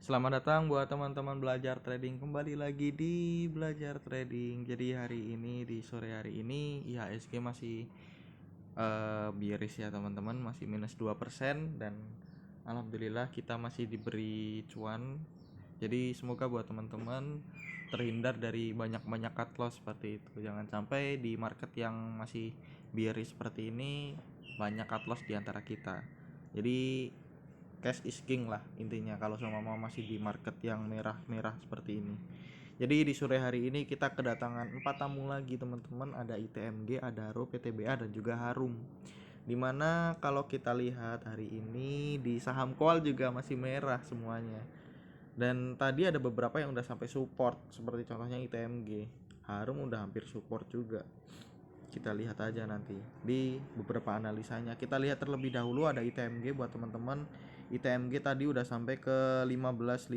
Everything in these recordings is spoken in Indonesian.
Selamat datang buat teman-teman belajar trading, kembali lagi di belajar trading. Jadi hari ini di sore hari ini IHSG masih bearish ya teman-teman, masih minus 2% dan alhamdulillah kita masih diberi cuan. Jadi semoga buat teman-teman terhindar dari banyak-banyak cut loss seperti itu. Jangan sampai di market yang masih bearish seperti ini banyak cut loss di antara kita. Jadi cash is king lah intinya kalau sama masih di market yang merah-merah seperti ini. Jadi di sore hari ini kita kedatangan 4 tamu lagi teman-teman, ada ITMG, Adaro, PTBA dan juga Harum. Dimana kalau kita lihat hari ini di saham call juga masih merah semuanya. Dan tadi ada beberapa yang udah sampai support, seperti contohnya ITMG. Harum udah hampir support juga. Kita lihat aja nanti di beberapa analisanya. Kita lihat terlebih dahulu ada ITMG buat teman-teman. ITMG tadi udah sampai ke 15.550,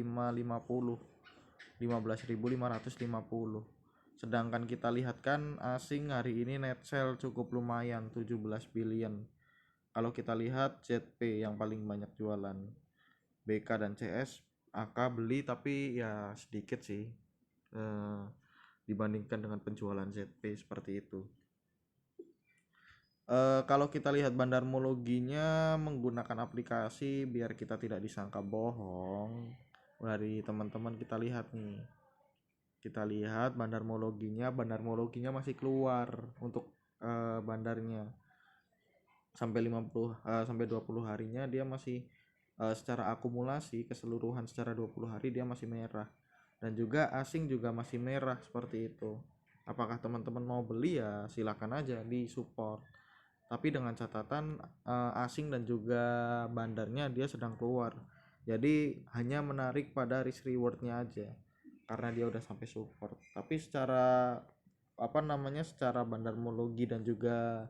15.550. Sedangkan kita lihat kan asing hari ini net sell cukup lumayan 17 billion. Kalau kita lihat ZP yang paling banyak jualan, BK dan CS AK beli tapi ya sedikit sih dibandingkan dengan penjualan ZP seperti itu. Kalau kita lihat bandarmologinya menggunakan aplikasi biar kita tidak disangka bohong. Dari teman-teman kita lihat nih. Kita lihat bandarmologinya masih keluar untuk bandarnya. Sampai 20 harinya dia masih secara akumulasi keseluruhan secara 20 hari dia masih merah. Dan juga asing juga masih merah seperti itu. Apakah teman-teman mau beli ya silakan aja di support. Tapi dengan catatan asing dan juga bandarnya dia sedang keluar. Jadi hanya menarik pada risk rewardnya aja karena dia udah sampai support. Tapi secara secara bandarmologi dan juga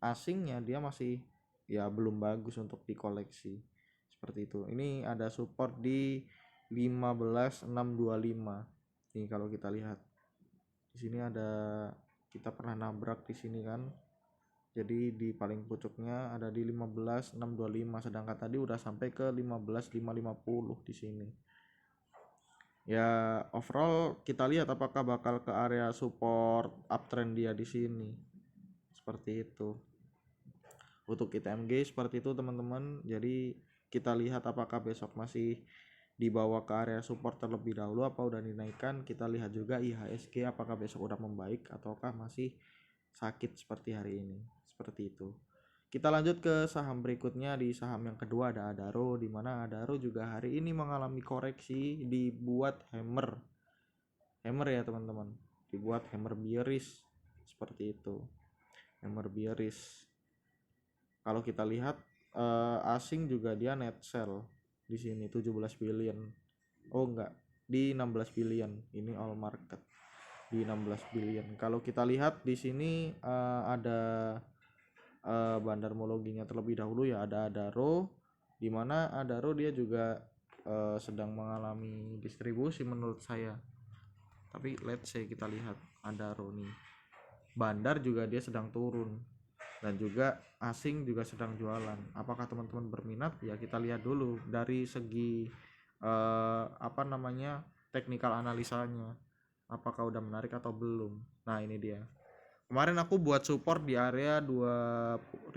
asingnya dia masih ya belum bagus untuk dikoleksi seperti itu. Ini ada support di 15.625. Nih kalau kita lihat di sini ada, kita pernah nabrak di sini kan. Jadi di paling pucuknya ada di 15.625, sedangkan tadi udah sampai ke 15.550 di sini. Ya overall kita lihat apakah bakal ke area support uptrend dia di sini. Seperti itu. Untuk ITMG seperti itu teman-teman. Jadi kita lihat apakah besok masih dibawa ke area support terlebih dahulu apa udah dinaikkan. Kita lihat juga IHSG apakah besok udah membaik ataukah masih sakit seperti hari ini. Seperti itu. Kita lanjut ke saham berikutnya. Di saham yang kedua ada Adaro, di mana Adaro juga hari ini mengalami koreksi, dibuat hammer ya teman-teman, dibuat hammer bearish seperti itu, hammer bearish. Kalau kita lihat asing juga dia net sell di sini 17 billion. Oh enggak, di 16 billion. Ini all market di 16 billion. Kalau kita lihat di sini ada bandarmologinya terlebih dahulu ya, ada Adaro, di mana Adaro dia juga sedang mengalami distribusi menurut saya. Tapi let's say kita lihat Adaro nih, bandar juga dia sedang turun dan juga asing juga sedang jualan. Apakah teman-teman berminat? Ya kita lihat dulu dari segi teknikal analisanya, apakah udah menarik atau belum. Nah ini dia. Kemarin aku buat support di area 2160,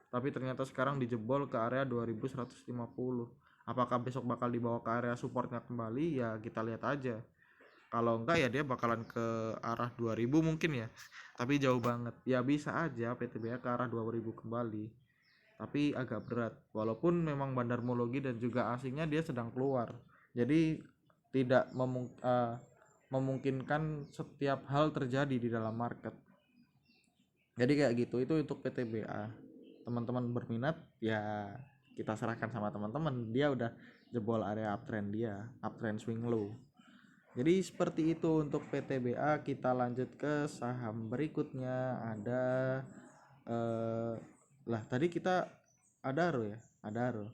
tapi ternyata sekarang dijebol ke area 2150. Apakah besok bakal dibawa ke area supportnya kembali? Ya kita lihat aja. Kalau enggak ya dia bakalan ke arah 2000 mungkin ya. Tapi jauh banget. Ya bisa aja PTBA ke arah 2000 kembali. Tapi agak berat. Walaupun memang bandarmologi dan juga asingnya dia sedang keluar. Jadi tidak memungkinkan setiap hal terjadi di dalam market. Jadi kayak gitu. Itu untuk PTBA. Teman-teman berminat ya kita serahkan sama teman-teman. Dia udah jebol area uptrend dia, uptrend swing low. Jadi seperti itu untuk PTBA. Kita lanjut ke saham berikutnya. Ada tadi kita Adaro ya, Adaro.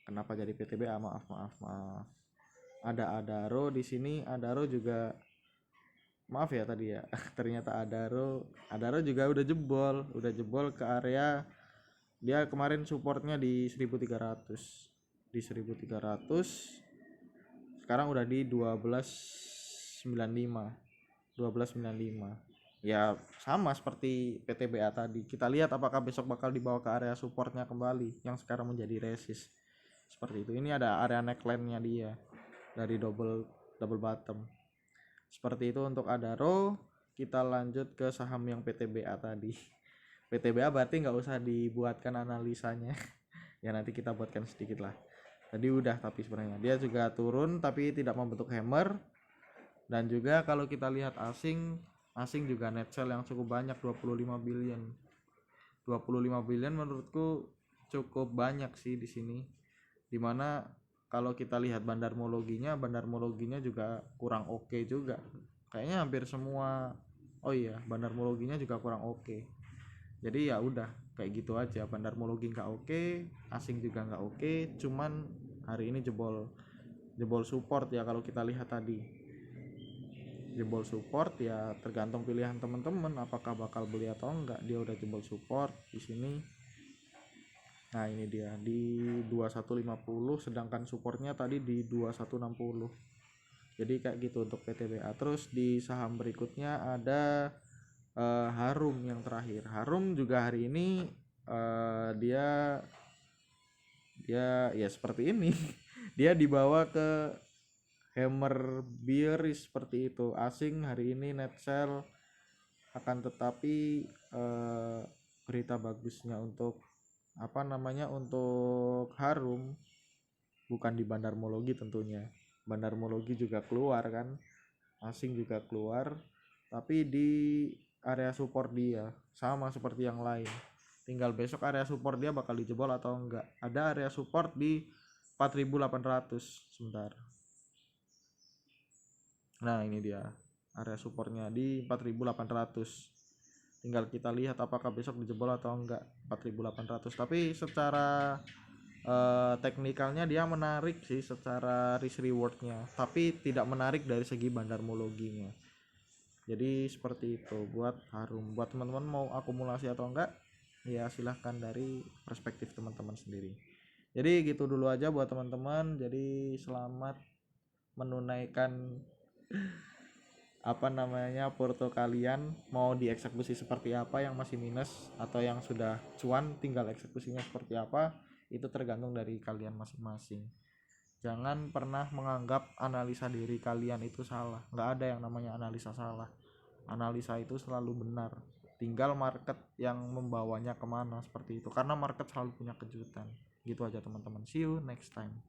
Kenapa jadi PTBA? Maaf. Ada Adaro di sini. Adaro juga maaf ya tadi ya. Ternyata Adaro juga udah jebol ke area, dia kemarin supportnya di 1300. di 1300, sekarang udah di 1295. Ya sama seperti PTBA tadi, kita lihat apakah besok bakal dibawa ke area supportnya kembali yang sekarang menjadi resist seperti itu. Ini ada area neckline-nya dia dari double bottom seperti itu. Untuk Adaro kita lanjut ke saham yang PTBA tadi. PTBA berarti nggak usah dibuatkan analisanya ya, nanti kita buatkan sedikit lah. Tadi udah, tapi sebenarnya dia juga turun tapi tidak membentuk hammer. Dan juga kalau kita lihat asing juga net sell yang cukup banyak, 25 billion. 25 billion menurutku cukup banyak sih di sini. Dimana kalau kita lihat bandarmologinya juga kurang oke juga. Kayaknya hampir semua, oh iya, bandarmologinya juga kurang oke. Jadi ya udah kayak gitu aja, bandarmologi nggak oke, asing juga nggak oke. Cuman hari ini jebol support ya. Kalau kita lihat tadi jebol support ya, tergantung pilihan teman-teman apakah bakal beli atau enggak. Dia udah jebol support di sini. Nah ini dia di 2150, sedangkan supportnya tadi di 2160. Jadi kayak gitu untuk PTBA. Terus di saham berikutnya ada Harum yang terakhir. Harum juga hari ini dia ya seperti ini. Dia dibawa ke hammer bearish seperti itu. Asing hari ini net sell, akan tetapi berita bagusnya untuk untuk Harum bukan di bandarmologi tentunya. Bandarmologi juga keluar kan, asing juga keluar, tapi di area support dia sama seperti yang lain. Tinggal besok area support dia bakal dijebol atau enggak. Ada area support di 4800 sebentar. Nah ini dia area supportnya di 4800. Tinggal kita lihat apakah besok dijebol atau enggak 4800. Tapi secara teknikalnya dia menarik sih secara risk rewardnya, tapi tidak menarik dari segi bandarmologinya. Jadi seperti itu buat Harum. Buat teman-teman mau akumulasi atau enggak ya silahkan dari perspektif teman-teman sendiri. Jadi gitu dulu aja buat teman-teman. Jadi selamat menunaikan porto kalian. Mau dieksekusi seperti apa, yang masih minus atau yang sudah cuan, tinggal eksekusinya seperti apa, itu tergantung dari kalian masing-masing. Jangan pernah menganggap analisa diri kalian itu salah. Nggak ada yang namanya analisa salah. Analisa itu selalu benar. Tinggal market yang membawanya kemana seperti itu. Karena market selalu punya kejutan. Gitu aja teman-teman. See you next time.